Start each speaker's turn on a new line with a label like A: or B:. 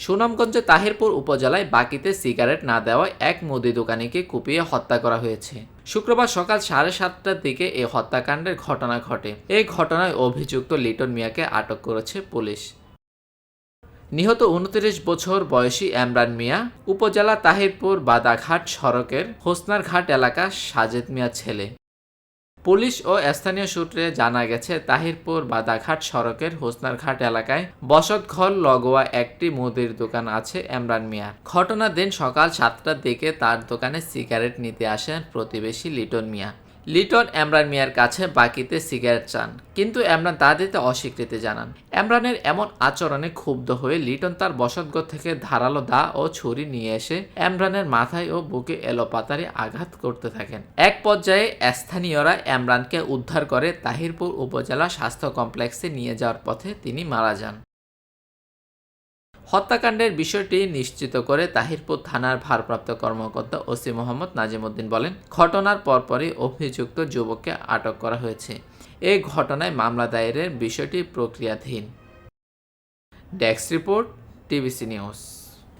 A: সুনামগঞ্জের তাহিরপুর উপজেলায় বাকিতে সিগারেট না দেওয়ায় এক মুদি দোকানিকে কুপিয়ে হত্যা করা হয়েছে। শুক্রবার সকাল 7:30টার দিকে এই হত্যাকাণ্ডের ঘটনা ঘটে। এই ঘটনায় অভিযুক্ত লিটন মিয়াকে আটক করেছে পুলিশ। নিহত 29 বছর বয়সী এমরান মিয়া উপজেলা তাহিরপুর বাদাঘাট সড়কের হোসনার ঘাট এলাকা সাজেদ মিয়ার ছেলে। পুলিশ ও স্থানীয় সূত্রে জানা গেছে, তাহিরপুর বাদাঘাট সড়কের হোসনারঘাট এলাকায় বসতঘর লগোয়া একটি মুদির দোকান আছে এমরান মিয়ার। ঘটনার দিন সকাল 7টার দিকে তার দোকানে সিগারেট নিতে আসেন প্রতিবেশী লিটন মিয়া। লিটন এমরান মিয়ার কাছে বাকিতে সিগারেট চান, কিন্তু এমরান তা দিতে অস্বীকৃতি জানান। এমরানের এমন আচরণে ক্ষুব্ধ হয়ে লিটন তার বসতঘর থেকে ধারালো দা ও ছুরি নিয়ে এসে এমরানের মাথায় ও বুকে এলোপাতাড়ি আঘাত করতে থাকেন। এক পর্যায়ে স্থানীয়রা এমরানকে উদ্ধার করে তাহিরপুর উপজেলা স্বাস্থ্য কমপ্লেক্সে নিয়ে যাওয়ার পথে তিনি মারা যান। হত্যাকাণ্ডের বিষয়টি নিশ্চিত করে তাহিরপুর থানার ভারপ্রাপ্ত কর্মকর্তা ওসি মোহাম্মদ নাজিমউদ্দিন বলেন, ঘটনার পরপরই অভিযুক্ত যুবককে আটক করা হয়েছে। এই ঘটনায় মামলা দায়েরের বিষয়টি প্রক্রিয়াধীন। Desk report, TBC news.